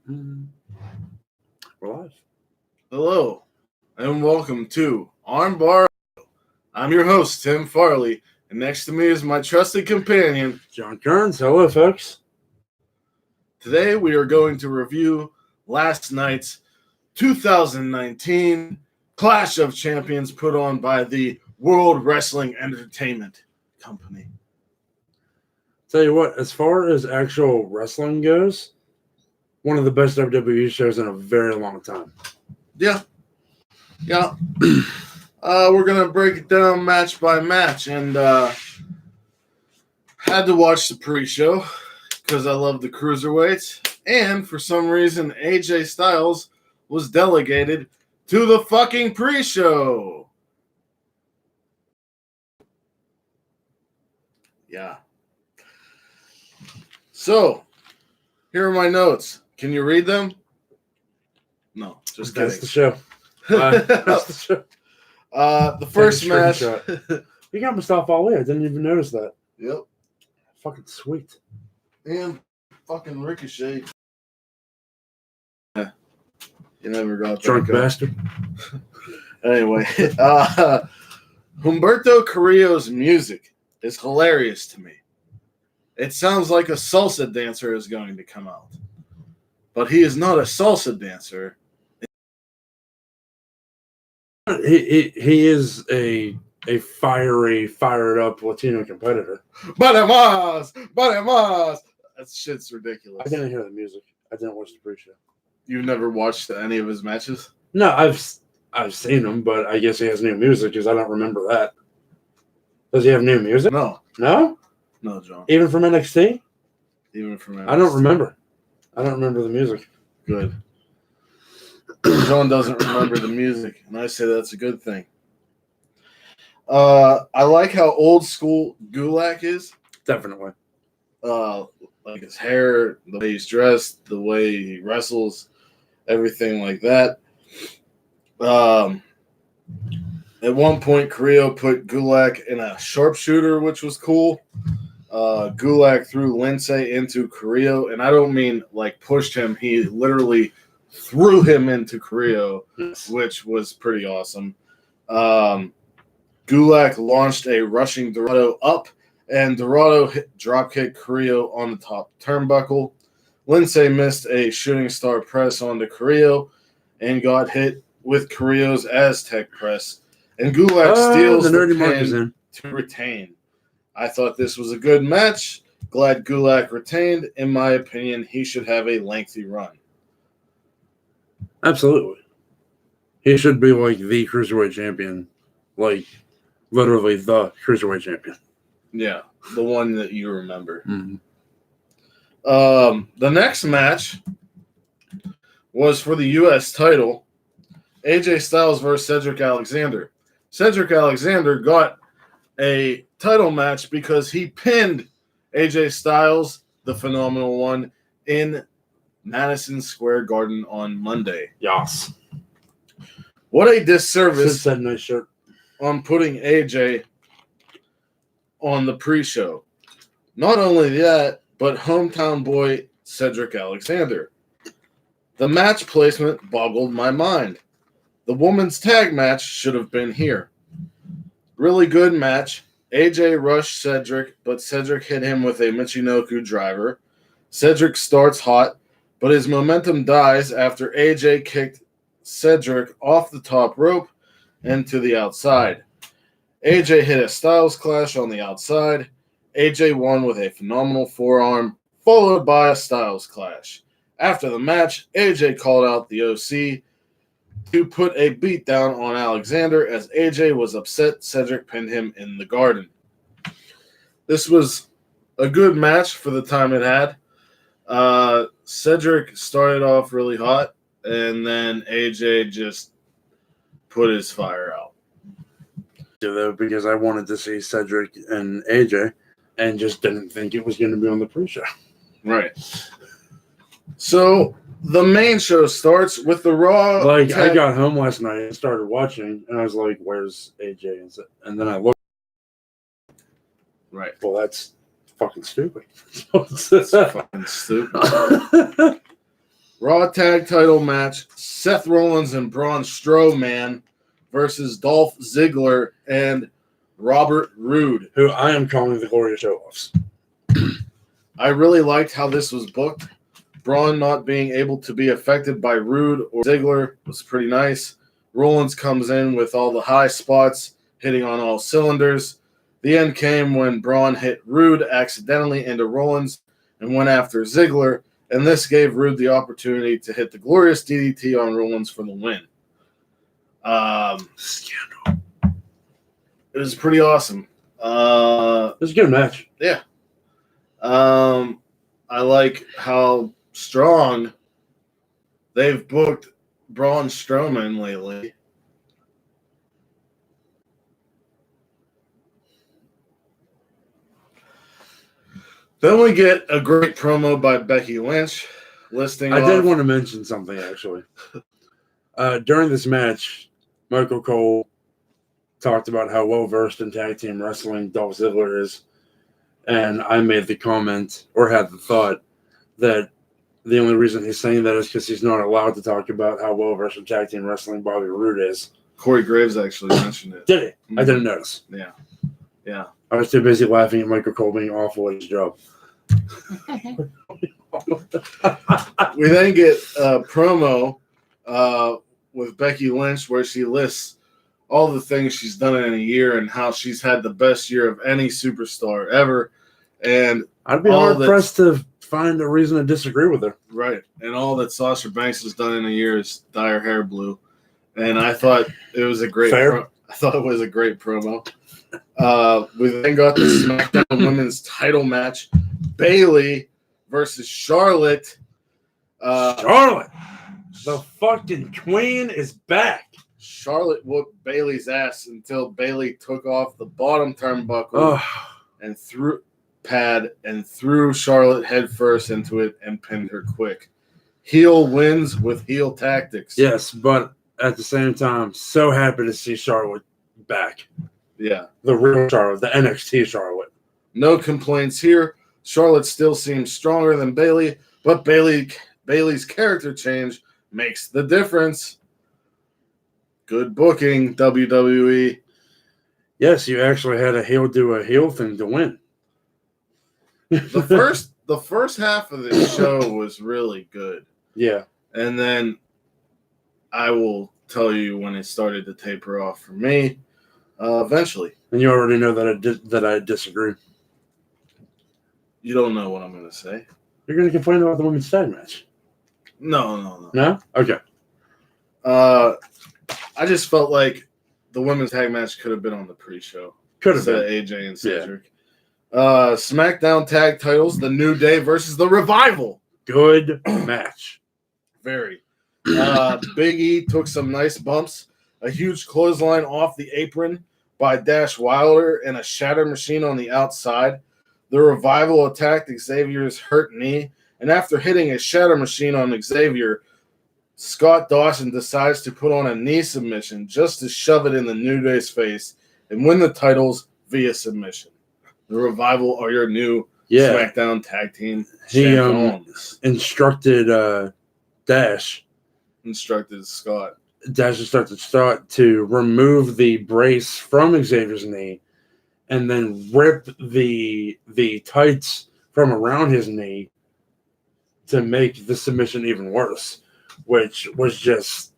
We're live. Hello, and welcome to Armbar. I'm your host, Tim Farley, and next to me is my trusted companion, John Kearns. Hello, folks. Today we are going to review last night's 2019 Clash of Champions put on by the World Wrestling Entertainment Company. Tell you what, as far as actual wrestling goes, one of the best WWE shows in a very long time. Yeah. We're going to break it down match by match, and had to watch the pre-show because I love the cruiserweights, and for some reason AJ Styles was delegated to the fucking pre-show. Yeah. So, here are my notes. Can you read them? No, just kidding. That's the show. That's the show. The first match. You got Mustafa Ali. I didn't even notice that. Yep. Fucking sweet. And fucking Ricochet. You never got Drunk that bastard. Anyway, Humberto Carrillo's music is hilarious to me. It sounds like a salsa dancer is going to come out. But he is not a salsa dancer. He is a fiery, fired up Latino competitor. But that shit's ridiculous. I didn't hear the music. I didn't watch the pre-show. You've never watched any of his matches? No, I've seen him, but I guess he has new music because I don't remember that. Does he have new music? No. No? No, John. Even from NXT? Even from NXT. I don't remember. I don't remember the music. Good. John doesn't remember the music, and I say that's a good thing. I like how old school Gulak is. Definitely. Like his hair, the way he's dressed, the way he wrestles, everything like that. At one point, Carrillo put Gulak in a sharpshooter, which was cool. Gulak threw Lindsay into Carrillo, and I don't mean like pushed him. He literally threw him into Carrillo, which was pretty awesome. Gulak launched a rushing Dorado up, and Dorado dropkicked Carrillo on the top turnbuckle. Lindsay missed a shooting star press onto Carrillo and got hit with Carrillo's Aztec press. And Gulak steals the pin to retain. I thought this was a good match. Glad Gulak retained. In my opinion, he should have a lengthy run. Absolutely. He should be like the Cruiserweight champion. Like, literally the Cruiserweight champion. Yeah, the one that you remember. Mm-hmm. The next match was for the U.S. title. AJ Styles versus Cedric Alexander. Cedric Alexander got a title match because he pinned AJ Styles, the phenomenal one, in Madison Square Garden on Monday. Yes. What a disservice that nice shirt. On putting AJ on the pre-show. Not only that, but hometown boy Cedric Alexander. The match placement boggled my mind. The women's tag match should have been here. Really good match. AJ rushed Cedric, but Cedric hit him with a Michinoku driver. Cedric starts hot, but his momentum dies after AJ kicked Cedric off the top rope and to the outside. AJ hit a Styles Clash on the outside. AJ won with a phenomenal forearm, followed by a Styles Clash. After the match, AJ called out the OC to put a beatdown on Alexander as AJ was upset Cedric pinned him in the Garden. This was a good match for the time it had. Cedric started off really hot, and then AJ just put his fire out. Though, because I wanted to see Cedric and AJ and just didn't think it was going to be on the pre-show. Right. So the main show starts with the Raw. Like, I got home last night and started watching, and I was like, where's AJ? And then I looked. Right. Well, that's fucking stupid. That's fucking stupid. Raw tag title match, Seth Rollins and Braun Strowman versus Dolph Ziggler and Robert Roode. Who I am calling the Glorious Show-Offs. I really liked how this was booked. Braun not being able to be affected by Roode or Ziggler was pretty nice. Rollins comes in with all the high spots, hitting on all cylinders. The end came when Braun hit Roode accidentally into Rollins and went after Ziggler, and this gave Roode the opportunity to hit the glorious DDT on Rollins for the win. Scandal. It was pretty awesome. It was a good match. Yeah. I like how strong they've booked Braun Strowman lately. Then we get a great promo by Becky Lynch listing I did want to mention something, actually. During this match, Michael Cole talked about how well-versed in tag team wrestling Dolph Ziggler is, and I made the comment, or had the thought, that the only reason he's saying that is because he's not allowed to talk about how well-versed in tag team wrestling Bobby Roode is. Corey Graves actually mentioned it. Did he? Mm-hmm. I didn't notice. Yeah. Yeah. I was too busy laughing at Michael Cole being awful at his job. We then get a promo with Becky Lynch where she lists all the things she's done in a year and how she's had the best year of any superstar ever. And I'd be hard-pressed to find a reason to disagree with her. Right. And all that Sasha Banks has done in a year is dye her hair blue. And I thought it was a great promo. We then got the SmackDown Women's title match. Bayley versus Charlotte. Charlotte! The fucking queen is back. Charlotte whooped Bayley's ass until Bayley took off the bottom turnbuckle and threw Charlotte headfirst into it and pinned her quick. Heel wins with heel tactics. Yes, but at the same time, so happy to see Charlotte back. Yeah. The real Charlotte, the NXT Charlotte. No complaints here. Charlotte still seems stronger than Bayley, but Bayley's character change makes the difference. Good booking, WWE. Yes, you actually had a heel do a heel thing to win. The first half of the show was really good. Yeah. And then I will tell you when it started to taper off for me eventually. And you already know that I disagree. You don't know what I'm going to say. You're going to complain about the women's tag match? No. No? Okay. I just felt like the women's tag match could have been on the pre-show. Could have been. AJ and Cedric. Yeah. SmackDown tag titles, The New Day versus The Revival. Good match. Very. Big E took some nice bumps. A huge clothesline off the apron by Dash Wilder and a shatter machine on the outside. The Revival attacked Xavier's hurt knee, and after hitting a shatter machine on Xavier, Scott Dawson decides to put on a knee submission just to shove it in the New Day's face and win the titles via submission. The Revival are your new SmackDown tag team champions. Instructed Dash. Instructed Scott. Dash instructed Scott to remove the brace from Xavier's knee and then rip the tights from around his knee to make the submission even worse, which was just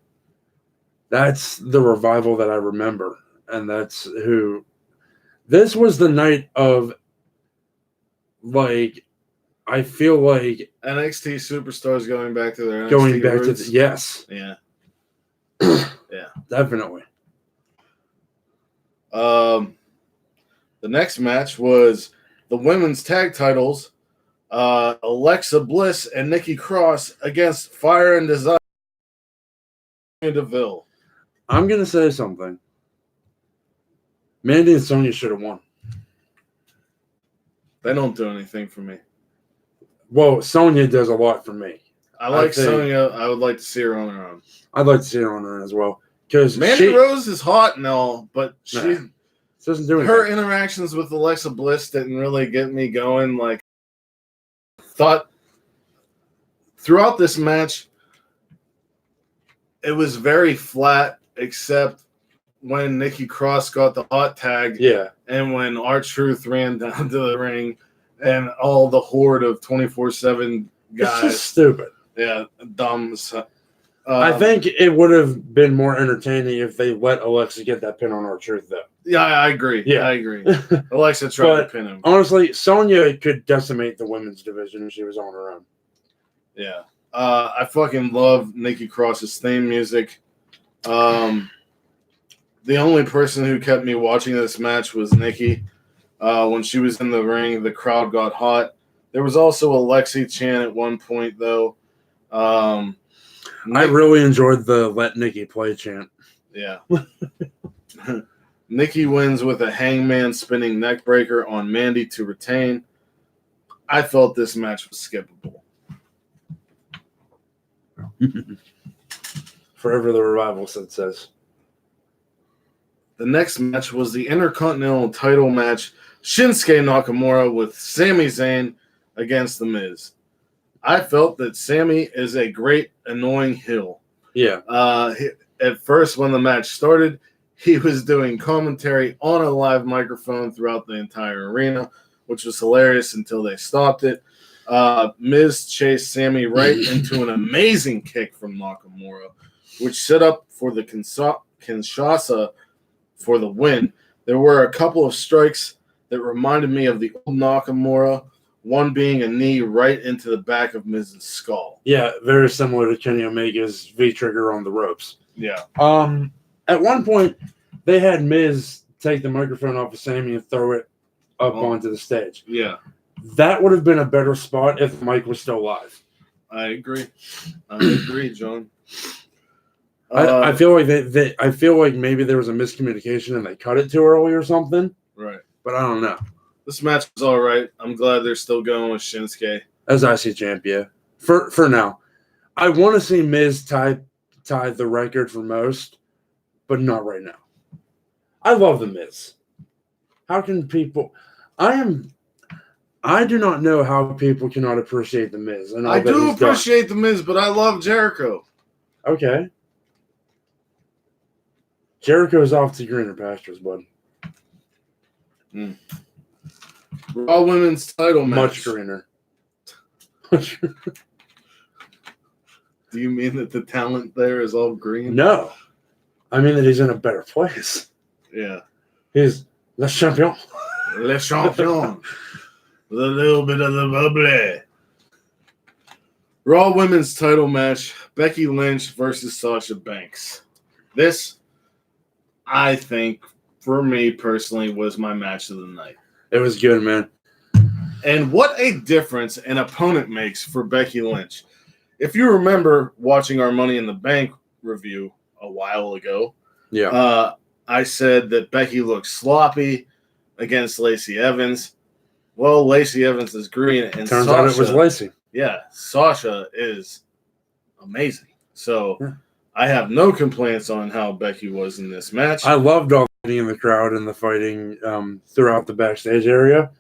– that's the Revival that I remember, and that's who – this was the night of, like, I feel like – NXT superstars going back to their NXT roots. Yes. Yeah. Yeah. Definitely. The next match was the women's tag titles. Alexa Bliss and Nikki Cross against Fire and Desire. DeVille. I'm going to say something. Mandy and Sonya should have won. They don't do anything for me. Well, Sonya does a lot for me. I like Sonya. I would like to see her on her own. I'd like to see her on her own as well. Because Mandy Rose is hot and all, but she doesn't do anything. Her interactions with Alexa Bliss didn't really get me going. Like, thought throughout this match, it was very flat, except when Nikki Cross got the hot tag, and when R-Truth ran down to the ring, and all the horde of 24/7 guys. It's just stupid. Yeah, dumb. I think it would have been more entertaining if they let Alexa get that pin on R-Truth, though. Yeah, I agree. Yeah. I agree. Alexa tried to pin him. Honestly, Sonya could decimate the women's division if she was on her own. Yeah. I fucking love Nikki Cross's theme music. The only person who kept me watching this match was Nikki. When she was in the ring, the crowd got hot. There was also a Lexi chant at one point, though. I really enjoyed the "Let Nikki Play" chant. Yeah. Nikki wins with a hangman spinning neckbreaker on Mandy to retain. I felt this match was skippable. Forever the Revival says. The next match was the Intercontinental title match. Shinsuke Nakamura with Sami Zayn against The Miz. I felt that Sami is a great, annoying heel. Yeah. At first, when the match started, he was doing commentary on a live microphone throughout the entire arena, which was hilarious until they stopped it. Miz chased Sami right into an amazing kick from Nakamura, which set up for the Kinshasa for the win. There were a couple of strikes that reminded me of the old Nakamura, one being a knee right into the back of Miz's skull. Yeah, very similar to Kenny Omega's V-trigger on the ropes. Yeah. At one point, they had Miz take the microphone off of Sami and throw it up onto the stage. Yeah. That would have been a better spot if Mike was still alive. I agree. I agree, John. I feel like I feel like maybe there was a miscommunication and they cut it too early or something. Right. But I don't know. This match was all right. I'm glad they're still going with Shinsuke as IC champion for now. I want to see Miz tie the record for most, but not right now. I love the Miz. How can people? I do not know how people cannot appreciate the Miz. And I do appreciate the Miz, but I love Jericho. Okay. Jericho's off to greener pastures, bud. Raw Women's title match. Much greener. Do you mean that the talent there is all green? No. I mean that he's in a better place. Yeah. He's le champion. Le champion. A little bit of the bubbly. Raw Women's title match. Becky Lynch versus Sasha Banks. This, I think, for me personally, was my match of the night. It was good, man. And what a difference an opponent makes for Becky Lynch. If you remember watching our Money in the Bank review a while ago, I said that Becky looked sloppy against Lacey Evans. Well, Lacey Evans is green, and turns Sasha, out it was Lacey. Yeah, Sasha is amazing. So I have no complaints on how Becky was in this match. I loved all the fighting in the crowd and the fighting throughout the backstage area.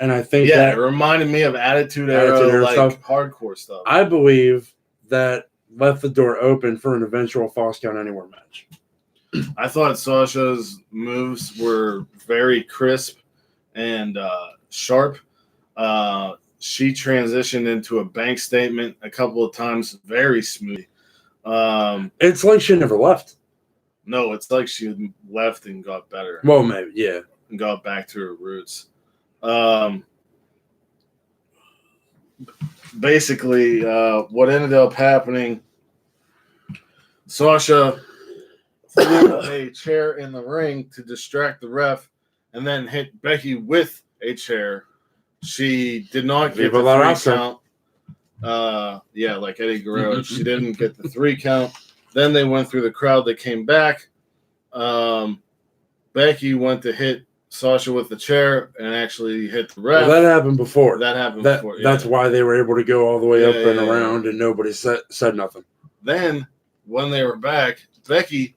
And I think that it reminded me of Attitude Era like stuff. Hardcore stuff. I believe that left the door open for an eventual Falls Count Anywhere match. I thought Sasha's moves were very crisp and sharp. She transitioned into a bank statement a couple of times very smoothly. It's like she never left. No, it's like she left and got better. Well, maybe, yeah. And got back to her roots. Basically, what ended up happening, Sasha threw a chair in the ring to distract the ref and then hit Becky with a chair. She did not get the 3 count. Like Eddie Guerrero. She didn't get the 3 count. Then they went through the crowd. They came back. Becky went to hit Sasha with the chair and actually hit the ref. Well, that happened before. Before. That's why they were able to go all the way up and around, and nobody said nothing. Then, when they were back, Becky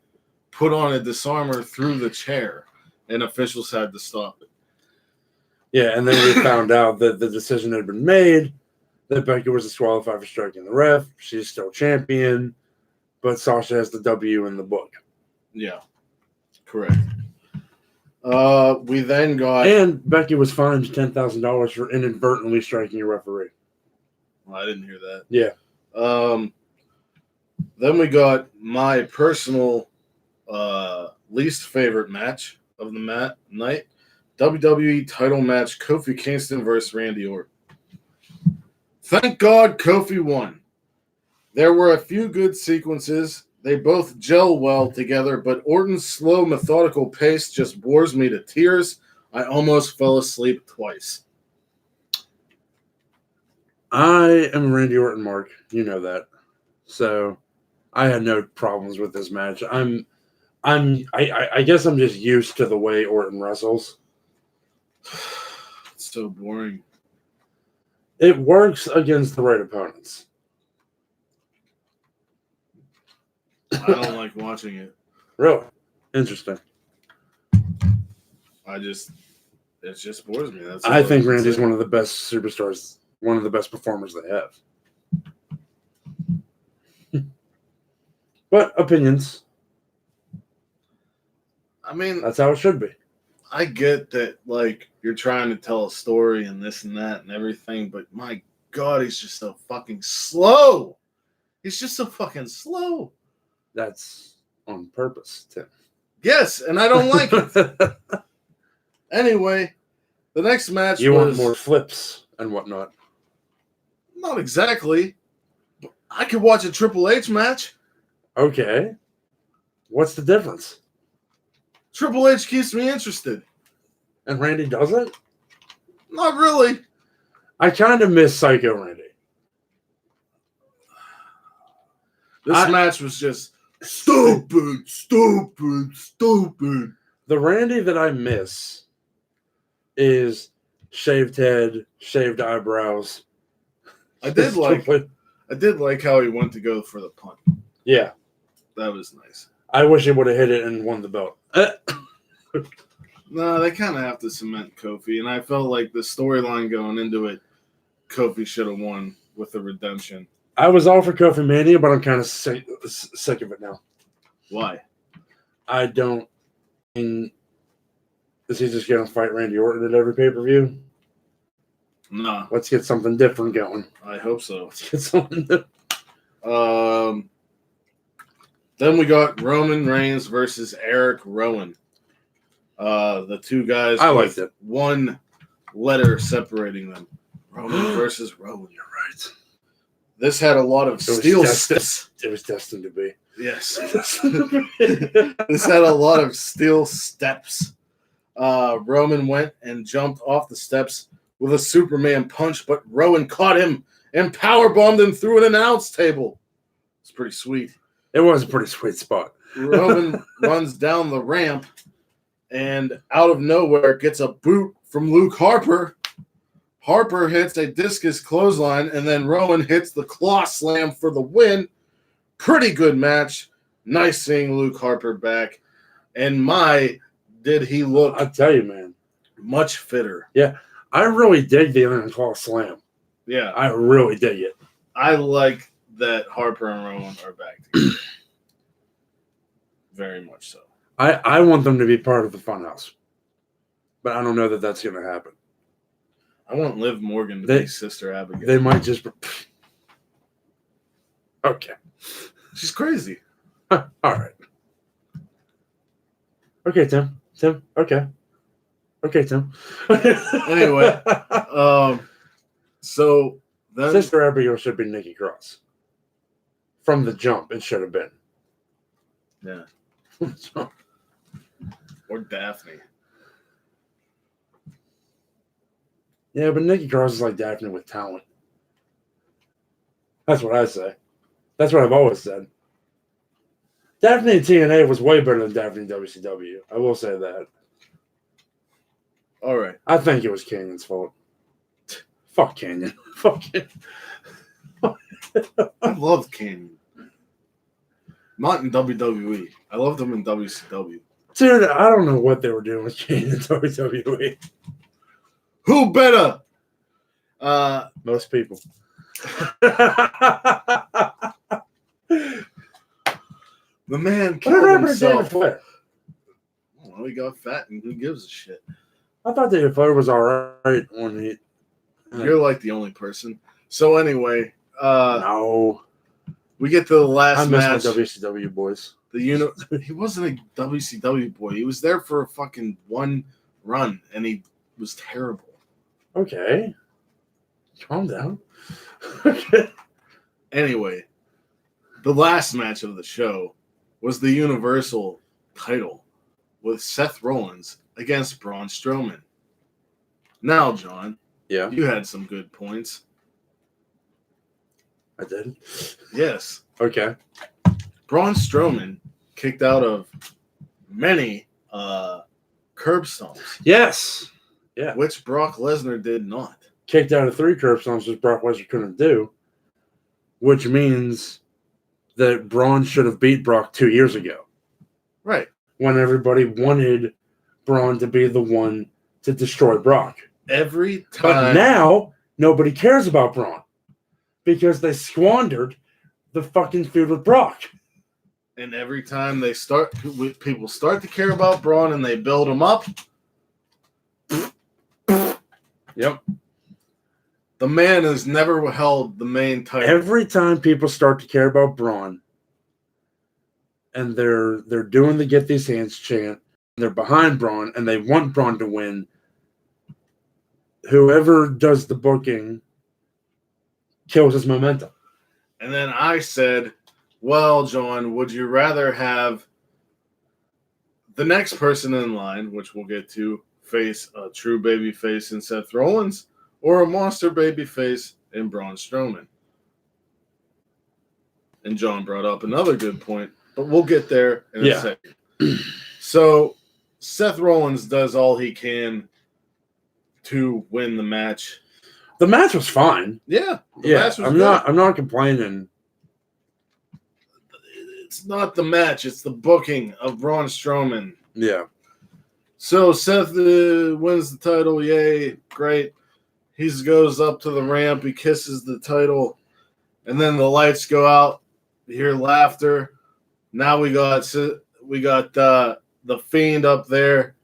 put on a disarmer through the chair, and officials had to stop it. Yeah, and then we found out that the decision had been made that Becky was disqualified for striking the ref. She's still champion, but Sasha has the W in the book. Yeah, correct. We then got... And Becky was fined $10,000 for inadvertently striking a referee. Well, I didn't hear that. Yeah. Then we got my personal least favorite match of the night. WWE title match, Kofi Kingston versus Randy Orton. Thank God Kofi won. There were a few good sequences. They both gel well together, but Orton's slow, methodical pace just bores me to tears. I almost fell asleep twice. I am a Randy Orton mark. You know that. So I had no problems with this match. I guess I'm just used to the way Orton wrestles. It's so boring. It works against the right opponents. I don't like watching it. Really? Interesting. It just bores me. I think Randy's one of the best superstars, one of the best performers they have. But opinions. I mean, that's how it should be. I get that, like, you're trying to tell a story and this and that and everything, but my God, he's just so fucking slow. He's just so fucking slow. That's on purpose, Tim. Yes, and I don't like it. Anyway, the next match You want more flips and whatnot. Not exactly. I could watch a Triple H match. Okay. What's the difference? Triple H keeps me interested. And Randy doesn't? Not really. I kind of miss Psycho Randy. This match was just stupid. The Randy that I miss is shaved head, shaved eyebrows. I did like how he went to go for the punt. Yeah. That was nice. I wish he would have hit it and won the belt. No, they kind of have to cement Kofi, and I felt like the storyline going into it, Kofi should have won with the redemption. I was all for Kofi Mania, but I'm kind of sick of it now. Why? I don't. Is he just going to fight Randy Orton at every pay-per-view? No. Let's get something different going. I hope so. Let's get something different. Then we got Roman Reigns versus Eric Rowan. The two guys I liked it. One letter separating them. Roman versus Rowan. You're right. This had a lot of steel steps. It was destined to be. Yes. This had a lot of steel steps. Roman went and jumped off the steps with a Superman punch, but Rowan caught him and powerbombed him through an announce table. It's pretty sweet. It was a pretty sweet spot. Roman runs down the ramp and out of nowhere gets a boot from Luke Harper. Harper hits a discus clothesline, and then Rowan hits the claw slam for the win. Pretty good match. Nice seeing Luke Harper back. And did he look, I'll tell you, man, much fitter. Yeah, I really dig the Iron Claw Slam. Yeah. I really dig it. I like that Harper and Rowan are back together. Very much so. I want them to be part of the Funhouse. But I don't know that that's going to happen. I want Liv Morgan to be Sister Abigail. They might just... Okay. She's crazy. All right. Okay, Tim. Okay. Okay, Tim. Anyway. So then... Sister Abigail should be Nikki Cross. From the jump, it should have been. Yeah. Or Daphne. Yeah, but Nikki Cross is like Daphne with talent. That's what I say. That's what I've always said. Daphne in TNA was way better than Daphne in WCW. I will say that. All right. I think it was Canyon's fault. Fuck Canyon. Fuck Canyon. I loved Canyon. Not in WWE. I loved him in WCW. Dude, I don't know what they were doing with Canyon in WWE. Who better? Most people. The man What killed happened to David himself. Flair? Well, he got fat, and who gives a shit? I thought David Flair was all right when he. You're like the only person. So anyway, No, we get to the I last miss match. my WCW boys. He wasn't a WCW boy. He was there for a fucking one run, and he was terrible. Okay, calm down. Okay. Anyway, the last match of the show was the Universal title with Seth Rollins against Braun Strowman. Now, John, Yeah, you had some good points. I did. Yes. Okay. Braun Strowman kicked out of many curb stomps, Yes. Yeah. which Brock Lesnar did not. Kicked out of 3 curb stomps, which Brock Lesnar couldn't do, which means that Braun should have beat Brock 2 years ago. Right. When everybody wanted Braun to be the one to destroy Brock. Every But time. now, nobody cares about Braun because they squandered the fucking feud with Brock. And every time people start to care about Braun and they build him up. Yep. The man has never held the main title. Every time people start to care about Braun and they're doing the get these hands chant, they're behind Braun and they want Braun to win, whoever does the booking kills his momentum. And then I said, well, John, would you rather have the next person in line, which we'll get to, face a true baby face in Seth Rollins or a monster baby face in Braun Strowman? And John brought up another good point, but we'll get there in a second. So Seth Rollins does all he can to win the match. The match was fine. Yeah. I'm not complaining. It's not the match, it's the booking of Braun Strowman. Yeah. So Seth wins the title. Yay. Great. He goes up to the ramp. He kisses the title. And then the lights go out. You hear laughter. Now we got the Fiend up there.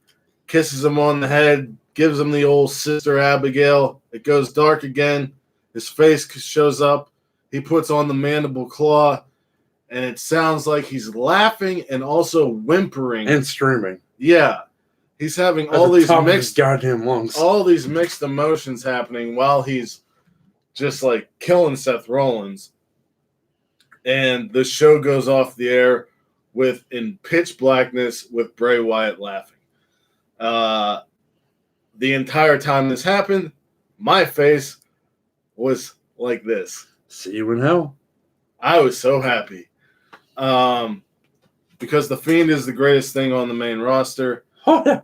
Kisses him on the head. Gives him the old Sister Abigail. It goes dark again. His face shows up. He puts on the mandible claw. And it sounds like he's laughing and also whimpering. And screaming. Yeah. He's having At the mixed goddamn lungs. all these mixed emotions happening while he's just like killing Seth Rollins. And the show goes off the air in pitch blackness with Bray Wyatt laughing. The entire time this happened, my face was like this. See you in hell. I was so happy. Because the Fiend is the greatest thing on the main roster. Oh, yeah.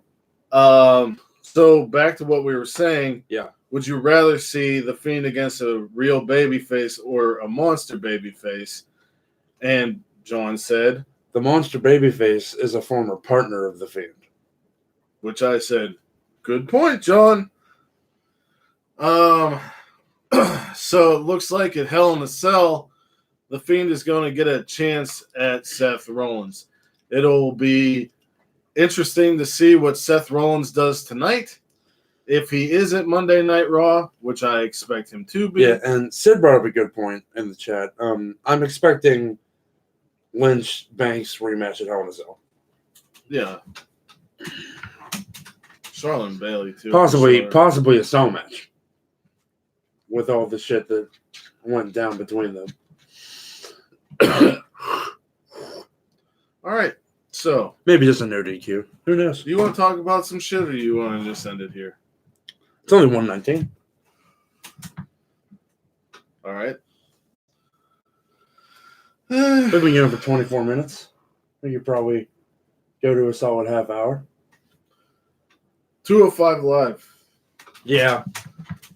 So back to what we were saying. Yeah. Would you rather see the Fiend against a real babyface or a monster babyface? And John said, the monster babyface is a former partner of the Fiend. which I said, good point, John. So it looks like at Hell in a Cell, the Fiend is going to get a chance at Seth Rollins. It'll be interesting to see what Seth Rollins does tonight. If he is at Monday Night Raw, which I expect him to be. Yeah, and Sid brought up a good point in the chat. I'm expecting Lynch Banks rematch at Hell in a Cell. Yeah. Charlotte and Bailey, too. Possibly a cell match. With all the shit that went down between them. All right. So. Maybe just a no DQ. Who knows? Do you want to talk about some shit or do you want to just end it here? It's only 119. All right. We've been going for 24 minutes. We could probably go to a solid half hour. 205 Live. Yeah.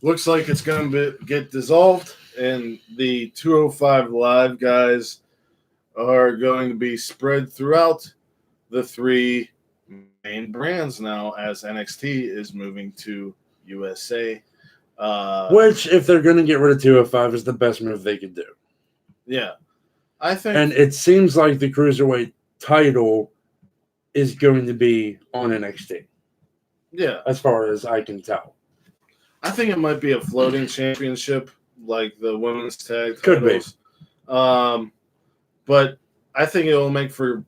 Looks like it's going to get dissolved, and the 205 Live guys are going to be spread throughout the 3 main brands now as NXT is moving to USA Which, if they're going to get rid of 205, is the best move they could do. Yeah. I think. And it seems like the Cruiserweight title is going to be on NXT. Yeah. As far as I can tell. I think it might be a floating championship like the women's tag titles. Could be. But I think it will make for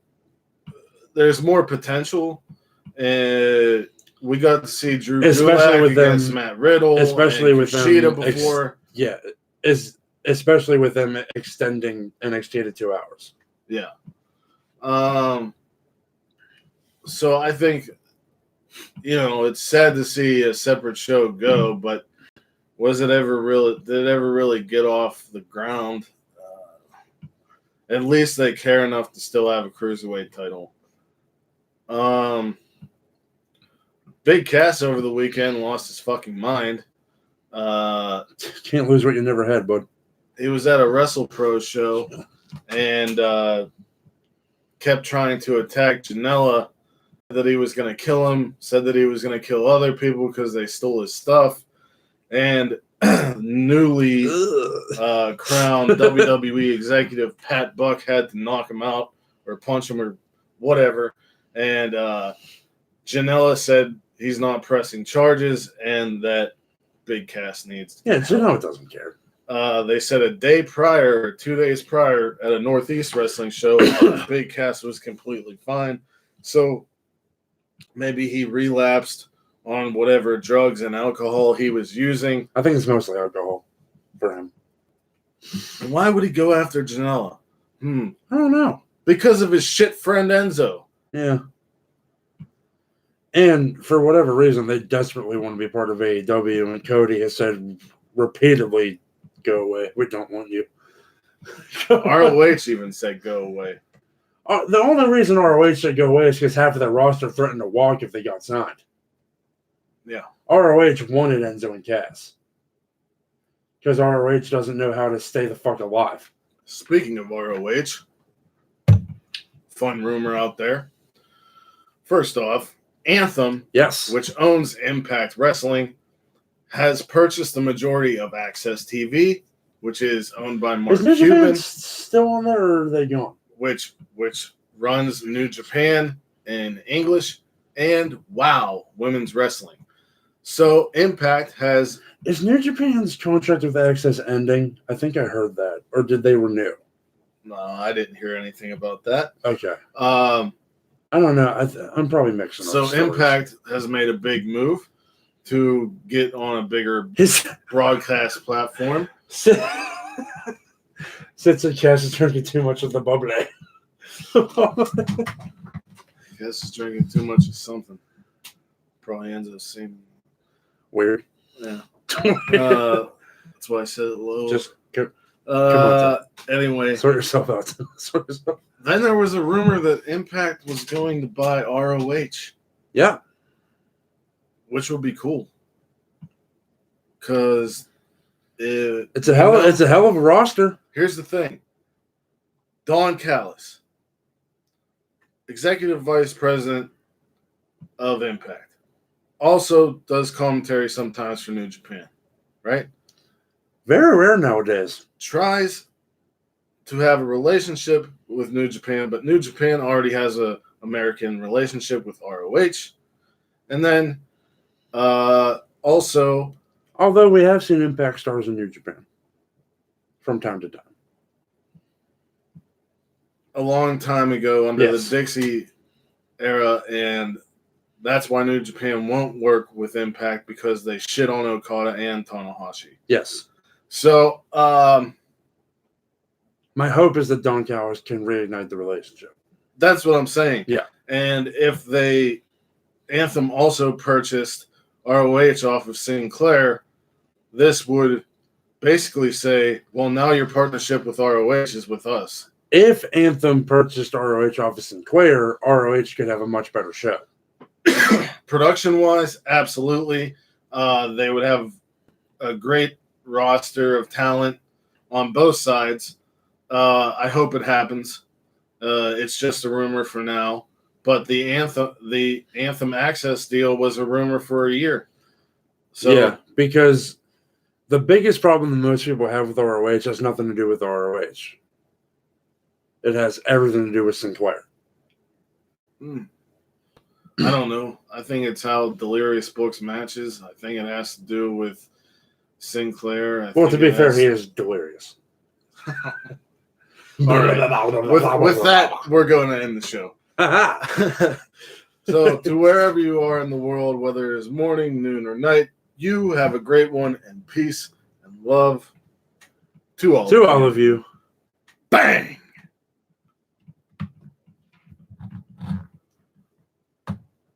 there's more potential. And we got to see Drew Gulak against Matt Riddle, especially with Kushida them before. Especially with them extending NXT to 2 hours. Yeah. So I think, it's sad to see a separate show go, but did it ever really get off the ground? At least they care enough to still have a Cruiserweight title. Big Cass over the weekend lost his fucking mind. Can't lose what you never had, bud. He was at a WrestlePro show and kept trying to attack Janela. That he was going to kill him, said that he was going to kill other people because they stole his stuff. And newly crowned WWE executive Pat Buck had to knock him out or punch him or whatever. And Janela said he's not pressing charges and that Big Cass needs to. Yeah, Janela doesn't care. They said a day prior or 2 days prior at a Northeast wrestling show, Big Cass was completely fine. So maybe he relapsed on whatever drugs and alcohol he was using. I think it's mostly alcohol for him. Why would he go after Janela? I don't know. Because of his shit friend Enzo. Yeah. And for whatever reason, they desperately want to be part of AEW, and Cody has said repeatedly, go away. We don't want you. ROH even said go away. The only reason ROH should go away is because half of their roster threatened to walk if they got signed. Yeah. ROH wanted Enzo and Cass. Because ROH doesn't know how to stay the fuck alive. Speaking of ROH, fun rumor out there. First off, Anthem, yes, which owns Impact Wrestling, has purchased the majority of Access TV, which is owned by Mark Cuban. Is still on there, or are they gone? Which runs New Japan in English and WOW Women's Wrestling. So Impact has... Is New Japan's contract with Access ending? I think I heard that. Or did they renew? No, I didn't hear anything about that. Okay. I don't know. I'm probably mixing up So stories. Impact has made a big move to get on a bigger broadcast platform. Since the Cass is drinking too much of the bubbly. Cass is drinking too much of something. Probably ends up seeming weird. Yeah. That's why I said it low. Just come on. Anyway. Sort yourself out. Then there was a rumor that Impact was going to buy ROH. Yeah. Which would be cool. Because it's a hell of a roster. Here's the thing. Don Callis, Executive Vice President of Impact, also does commentary sometimes for New Japan, right? Very rare nowadays. Tries to have a relationship with New Japan, but New Japan already has a American relationship with ROH. And then also... Although we have seen Impact stars in New Japan from time to time. A long time ago under the Dixie era, and that's why New Japan won't work with Impact because they shit on Okada and Tanahashi. Yes. So, my hope is that Don Callis can reignite the relationship. That's what I'm saying. Yeah. And if Anthem also purchased ROH off of Sinclair, this would basically say, well, now your partnership with ROH is with us. If Anthem purchased ROH off of Sinclair, ROH could have a much better show. Production-wise, absolutely. They would have a great roster of talent on both sides. I hope it happens. It's just a rumor for now. But the Anthem Access deal was a rumor for a year. So yeah, because The biggest problem that most people have with ROH has nothing to do with ROH. It has everything to do with Sinclair. I don't know. I think it's how Delirious books matches. I think it has to do with Sinclair. Well, to be fair, he is delirious. All right. With that, we're going to end the show. So, to wherever you are in the world, whether it's morning, noon, or night, you have a great one, and peace and love to all of you. Bang!